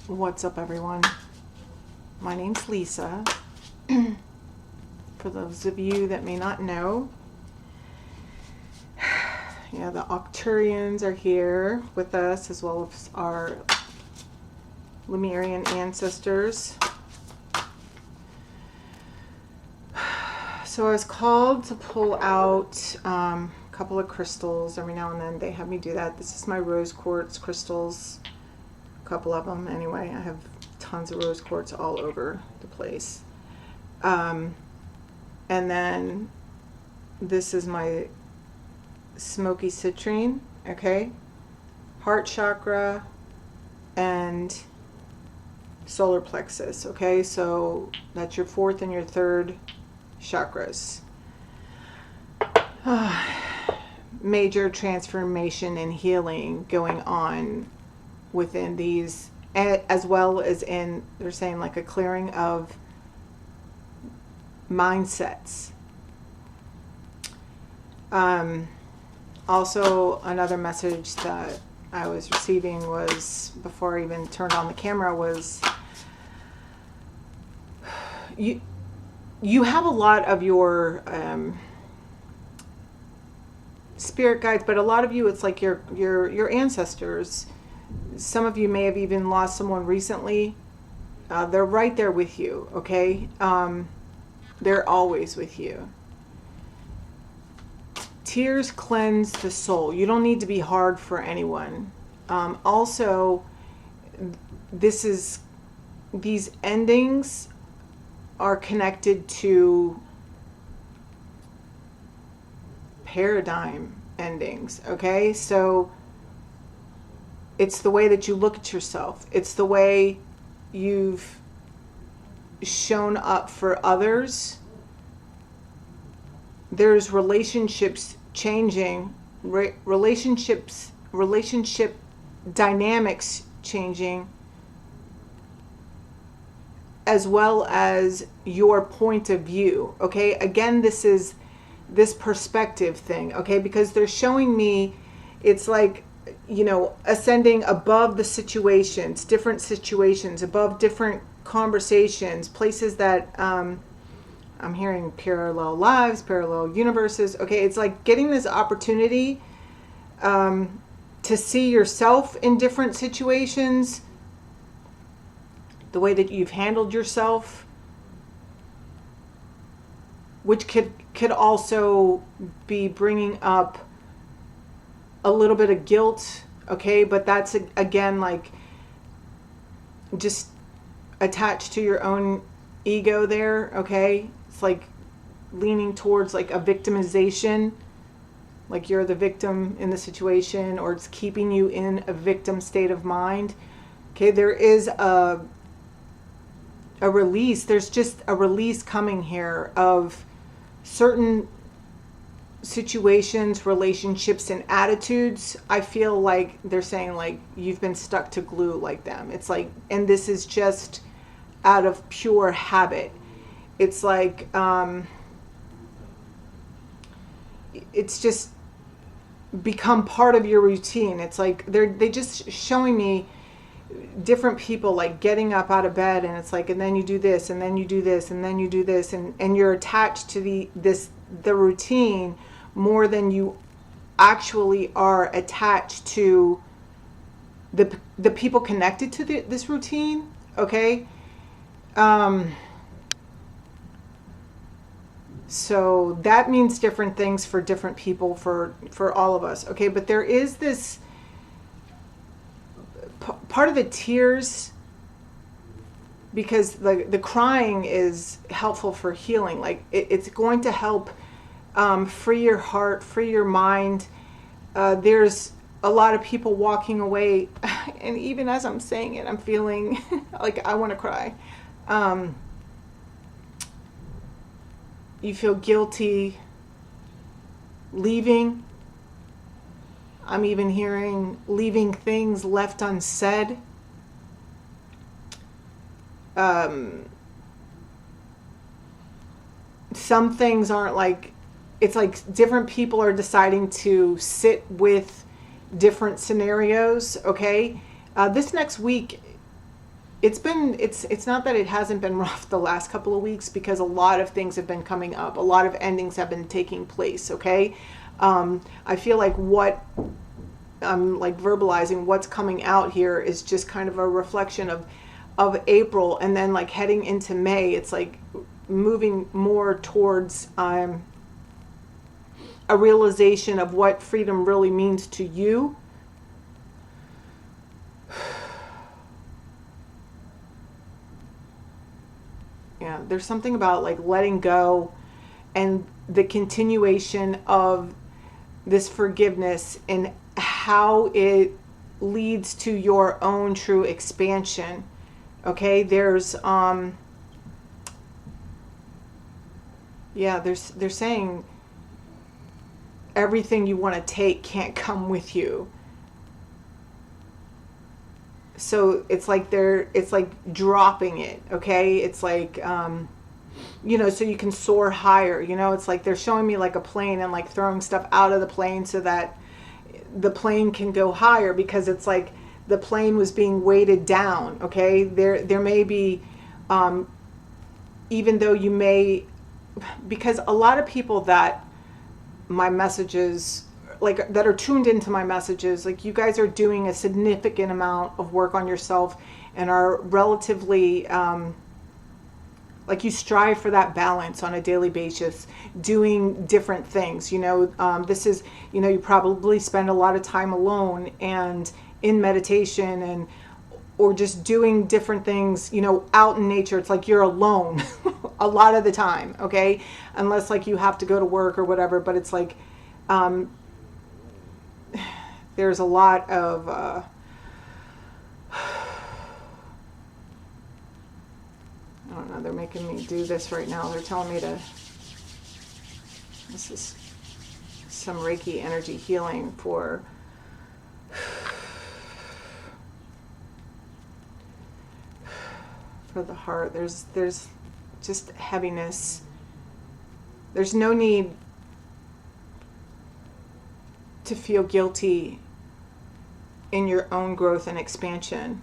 What's up, everyone? My name's Lisa. For those of you that may not know, yeah, the Octurians are here with us, as well as our Lemurian ancestors. So I was called to pull out a couple of crystals. Every now and then they have me do that. This is my rose quartz crystals. A couple of them anyway. I have tons of rose quartz all over the place. And then this is my smoky citrine, okay? Heart chakra and solar plexus, okay? So that's your fourth and your third chakras. Major transformation and healing going on within these, as well as in, they're saying, like a clearing of mindsets. Also, another message that I was receiving was, before I even turned on the camera, was you have a lot of your spirit guides, but a lot of you, it's like your ancestors. Some of you may have even lost someone recently. They're right there with you, okay? They're always with you. Tears cleanse the soul. You don't need to be hard for anyone. Also, these endings are connected to paradigm endings, okay? So it's the way that you look at yourself. It's the way you've shown up for others. There's relationships changing, relationship dynamics changing, as well as your point of view, okay? Again, this is this perspective thing, okay? Because they're showing me, it's like, you know, ascending above the situations, different situations, above different conversations, places that I'm hearing parallel lives, parallel universes. Okay, it's like getting this opportunity to see yourself in different situations, the way that you've handled yourself, which could also be bringing up a little bit of guilt, okay? But that's, again, like just attached to your own ego there, okay? It's like leaning towards like a victimization, like you're the victim in the situation, or it's keeping you in a victim state of mind. Okay, there is a release. There's just a release coming here of certain situations, relationships, and attitudes. I feel like they're saying like you've been stuck to glue like them. It's like, and this is just out of pure habit. It's like it's just become part of your routine. It's like they just showing me different people like getting up out of bed, and it's like, and then you do this, and then you do this, and then you do this, and you're attached to the routine more than you actually are attached to the people connected to this routine, okay? So that means different things for different people, for all of us, okay? But there is this part of the tears, because the crying is helpful for healing. Like it's going to help free your heart, free your mind. There's a lot of people walking away, and even as I'm saying it, I'm feeling like I want to cry. You feel guilty leaving. I'm even hearing leaving things left unsaid. Some things aren't like, it's like different people are deciding to sit with different scenarios, okay? This next week it's not that it hasn't been rough the last couple of weeks, because a lot of things have been coming up. A lot of endings have been taking place, okay? I feel like what I'm like verbalizing, what's coming out here is just kind of a reflection of April, and then like heading into May, it's like moving more towards a realization of what freedom really means to you. Yeah, there's something about like letting go and the continuation of this forgiveness and how it leads to your own true expansion. Okay, there's they're saying everything you want to take can't come with you. So it's like it's like dropping it, okay? It's like, you know, so you can soar higher, you know? It's like they're showing me like a plane and like throwing stuff out of the plane so that the plane can go higher, because it's like the plane was being weighted down, okay? There may be, even though you may, because a lot of people that my messages, like that are tuned into my messages, like you guys are doing a significant amount of work on yourself and are relatively, like you strive for that balance on a daily basis, doing different things, you know. This is, you know, you probably spend a lot of time alone and in meditation, and or just doing different things, you know, out in nature. It's like you're alone a lot of the time, okay? Unless like you have to go to work or whatever, but it's like, there's a lot of, I don't know, they're making me do this right now. They're telling me to, this is some Reiki energy healing for the heart. There's just heaviness. There's no need to feel guilty in your own growth and expansion.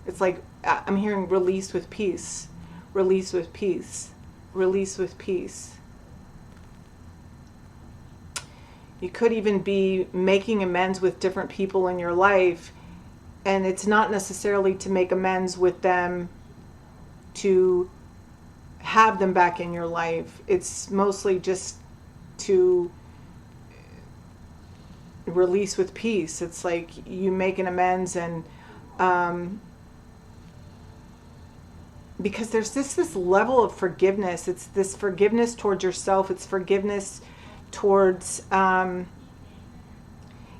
It's like I'm hearing release with peace, release with peace, release with peace. You could even be making amends with different people in your life, and it's not necessarily to make amends with them to have them back in your life. It's mostly just to release with peace. It's like you make an amends, and because there's this level of forgiveness. It's this forgiveness towards yourself. It's forgiveness towards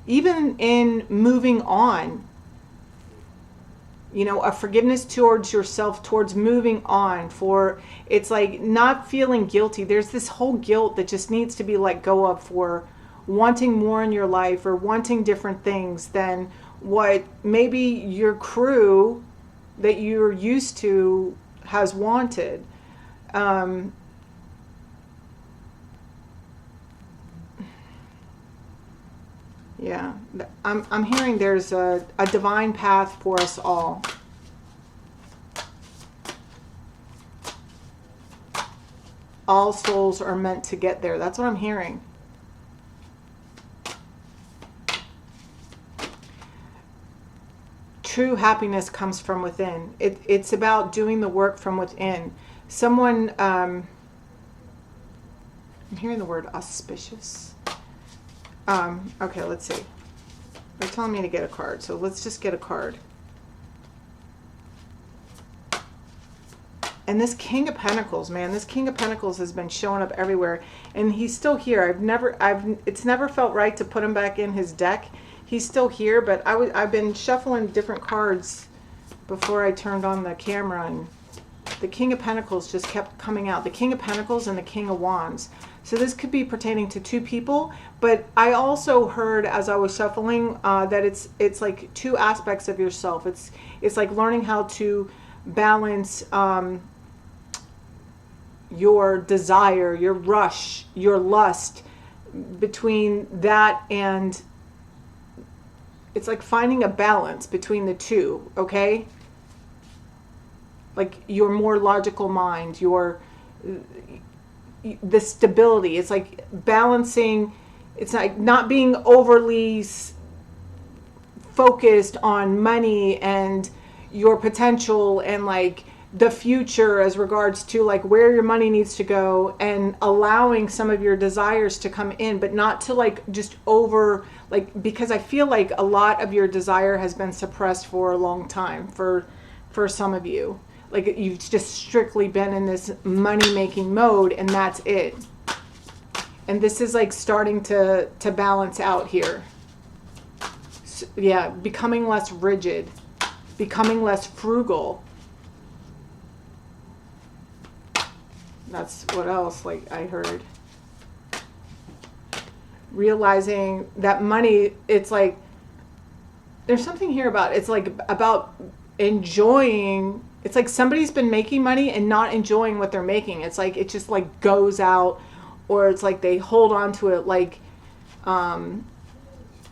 even in moving on. You know, a forgiveness towards yourself, towards moving on, for it's like not feeling guilty. There's this whole guilt that just needs to be let go of for wanting more in your life or wanting different things than what maybe your crew that you're used to has wanted. Yeah, I'm hearing there's a divine path for us all. All souls are meant to get there. That's what I'm hearing. True happiness comes from within. It's about doing the work from within. Someone, I'm hearing the word auspicious. Okay, let's see. They're telling me to get a card, so let's just get a card. And this King of Pentacles, man, this King of Pentacles has been showing up everywhere, and he's still here. It's never felt right to put him back in his deck. He's still here, but I've been shuffling different cards before I turned on the camera, and the King of Pentacles just kept coming out. The King of Pentacles and the King of Wands. So this could be pertaining to two people, but I also heard as I was shuffling that it's like two aspects of yourself. It's like learning how to balance your desire, your rush, your lust, between that and it's like finding a balance between the two, okay? Like your more logical mind, the stability. It's like balancing. It's like not being overly focused on money and your potential and like the future as regards to like where your money needs to go, and allowing some of your desires to come in, but not to like just over, like, because I feel like a lot of your desire has been suppressed for a long time for some of you. Like you've just strictly been in this money making mode, and that's it. And this is like starting to balance out here. So, yeah, becoming less rigid, becoming less frugal. That's what else, like I heard. Realizing that money, it's like, there's something here about, it's like about enjoying. It's like somebody's been making money and not enjoying what they're making. It's like it just like goes out, or it's like they hold on to it like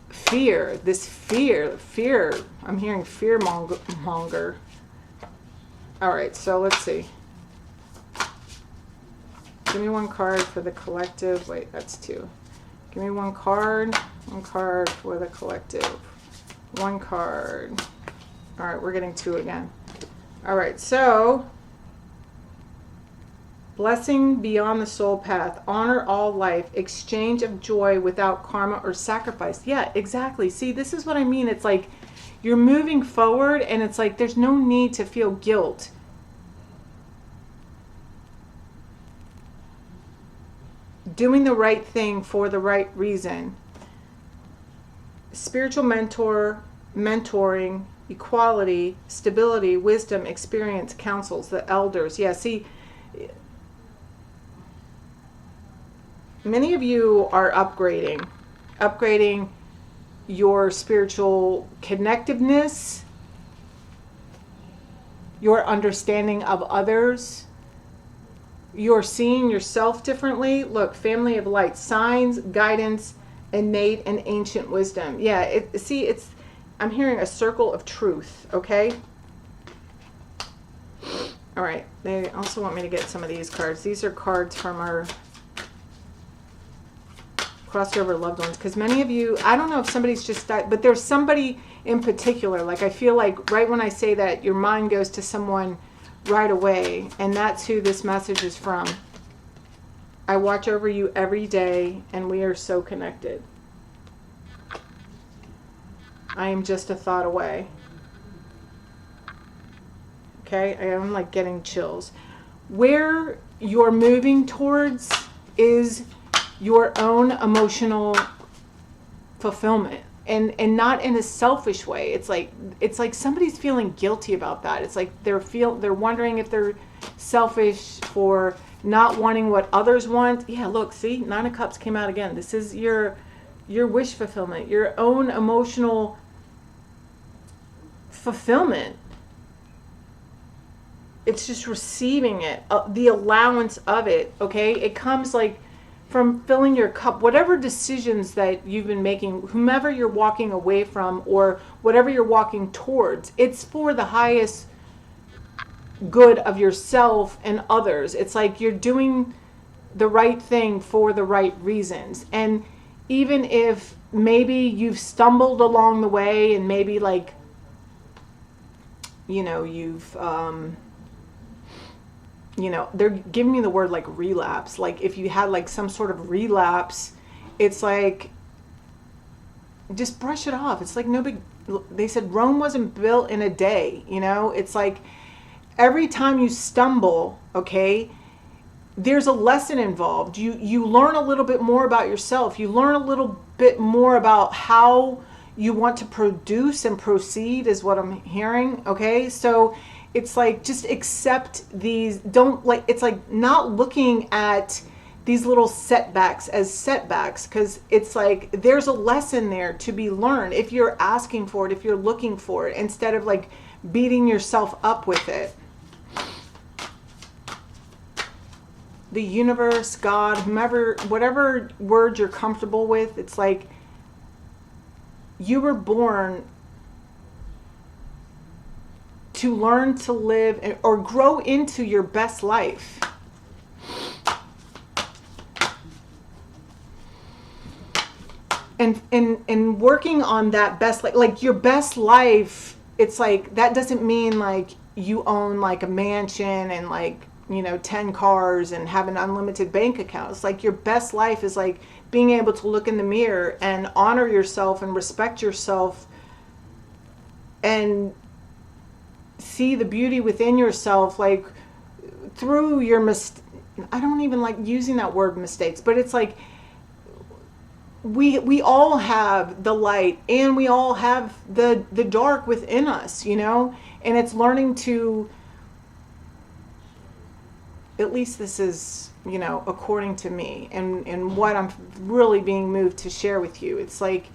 fear. This fear. I'm hearing fear monger. All right, so let's see. Give me one card for the collective. Wait, that's two. Give me one card for the collective. One card. All right, we're getting two again. All right, so blessing beyond the soul path, honor all life, exchange of joy without karma or sacrifice. Yeah, exactly. See, this is what I mean. It's like you're moving forward, and it's like there's no need to feel guilt. Doing the right thing for the right reason. Spiritual mentoring, equality, stability, wisdom, experience, counsels, the elders. Yeah, see, many of you are upgrading your spiritual connectiveness, your understanding of others. You're seeing yourself differently. Look, family of light, signs, guidance, innate and ancient wisdom. Yeah, I'm hearing a circle of truth, okay? All right, they also want me to get some of these cards. These are cards from our crossover loved ones, because many of you, I don't know if somebody's just died, but there's somebody in particular. Like I feel like right when I say that, your mind goes to someone right away, and that's who this message is from. I watch over you every day, and we are so connected. I am just a thought away. Okay, I am like getting chills. Where you're moving towards is your own emotional fulfillment. And not in a selfish way. It's like somebody's feeling guilty about that. It's like they're wondering if they're selfish for not wanting what others want. Yeah, look, see, Nine of Cups came out again. This is your wish fulfillment, your own emotional fulfillment. It's just receiving it, the allowance of it, okay? It comes like from filling your cup, whatever decisions that you've been making, whomever you're walking away from or whatever you're walking towards, it's for the highest good of yourself and others. It's like you're doing the right thing for the right reasons. And even if maybe you've stumbled along the way, and maybe like, you've they're giving me the word like relapse. Like if you had like some sort of relapse, it's like, just brush it off. It's like no big, they said Rome wasn't built in a day, It's like every time you stumble, okay, there's a lesson involved. You learn a little bit more about yourself. You learn a little bit more about how you want to produce and proceed is what I'm hearing, okay? So it's like, just accept these. It's like not looking at these little setbacks as setbacks, because it's like there's a lesson there to be learned if you're asking for it, if you're looking for it, instead of like beating yourself up with it. The universe, God, whomever, whatever word you're comfortable with, it's like you were born to learn to live or grow into your best life. And working on that best life, like your best life, it's like, that doesn't mean like you own like a mansion and like, 10 cars and have an unlimited bank account. It's like your best life is like being able to look in the mirror and honor yourself and respect yourself and see the beauty within yourself, like through your I don't even like using that word mistakes, but it's like we all have the light and we all have the dark within us, and it's learning to, at least this is, according to me and what I'm really being moved to share with you. It's like,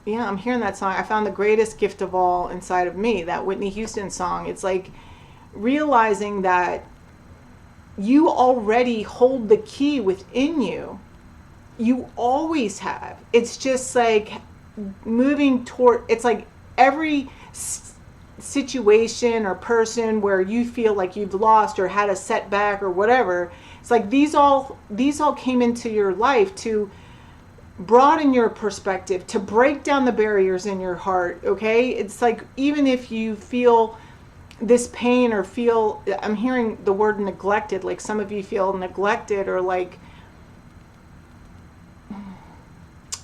yeah, I'm hearing that song. I found the greatest gift of all inside of me, that Whitney Houston song. It's like realizing that you already hold the key within you. You always have. It's just like moving toward, it's like every situation or person where you feel like you've lost or had a setback or whatever, it's like these all came into your life to broaden your perspective, to break down the barriers in your heart. Okay, it's like, even if you feel this pain or feel, I'm hearing the word neglected, like some of you feel neglected or like,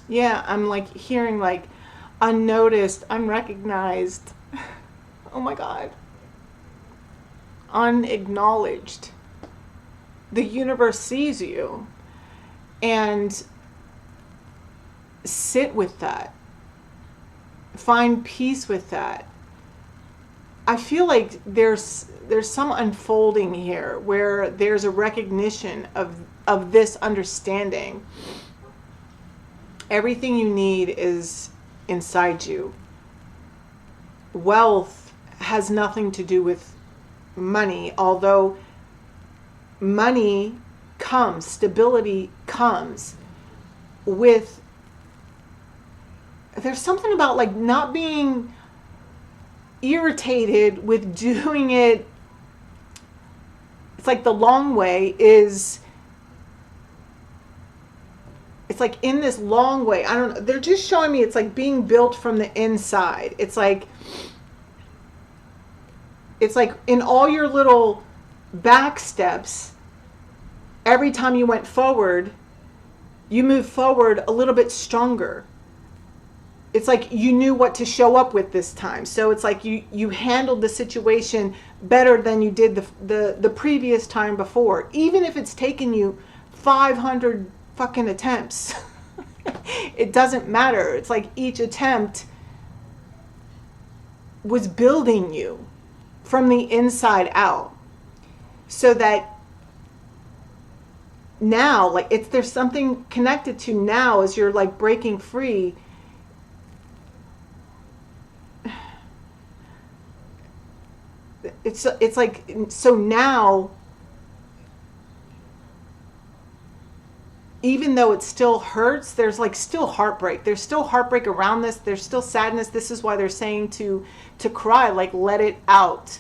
yeah, I'm like hearing like unnoticed, unrecognized, oh my God, unacknowledged. The universe sees you, and sit with that. Find peace with that. I feel like there's some unfolding here where there's a recognition of this understanding. Everything you need is inside you. Wealth has nothing to do with money, although money comes, stability comes with, there's something about like not being irritated with doing it. It's like the long way is, it's like in this long way, I don't know, they're just showing me it's like being built from the inside. It's like in all your little back steps, every time you went forward, you moved forward a little bit stronger. It's like you knew what to show up with this time. So it's like you handled the situation better than you did the previous time before. Even if it's taken you 500 fucking attempts. It doesn't matter. It's like each attempt was building you from the inside out. So that now, like there's something connected to now as you're like breaking free. It's like, so now, even though it still hurts, there's like still heartbreak. There's still heartbreak around this. There's still sadness. This is why they're saying to cry, like let it out.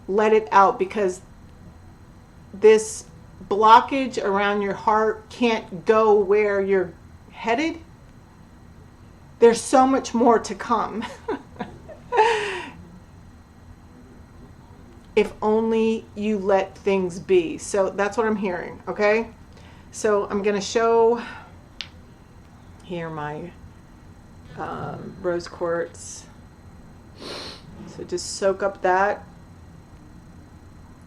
Let it out, because this blockage around your heart can't go where you're headed. There's so much more to come. If only you let things be. So that's what I'm hearing, okay? So I'm going to show here my rose quartz. So just soak up that.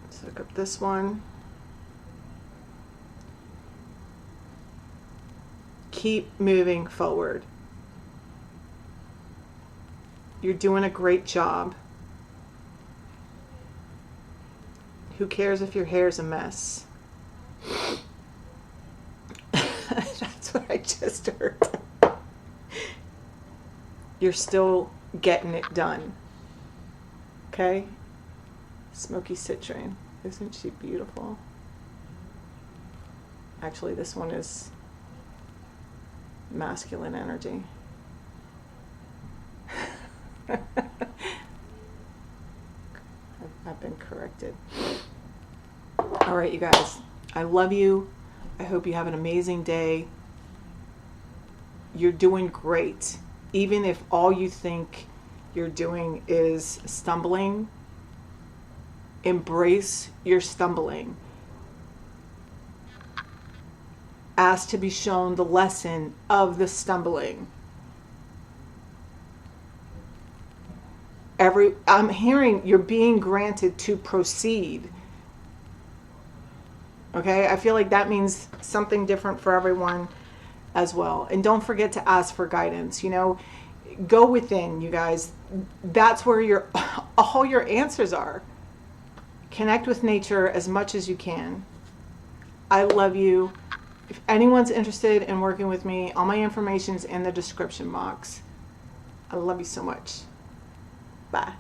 Soak up this one. Keep moving forward. You're doing a great job. Who cares if your hair's a mess? That's what I just heard. You're still getting it done. Okay? Smoky citrine. Isn't she beautiful? Actually, this one is masculine energy. I've been corrected. All right, you guys. I love you. I hope you have an amazing day. You're doing great. Even if all you think you're doing is stumbling, embrace your stumbling. Ask to be shown the lesson of the stumbling. I'm hearing you're being granted to proceed. Okay, I feel like that means something different for everyone as well. And don't forget to ask for guidance. You know, go within, you guys. That's where all your answers are. Connect with nature as much as you can. I love you. If anyone's interested in working with me, all my information is in the description box. I love you so much. Bye.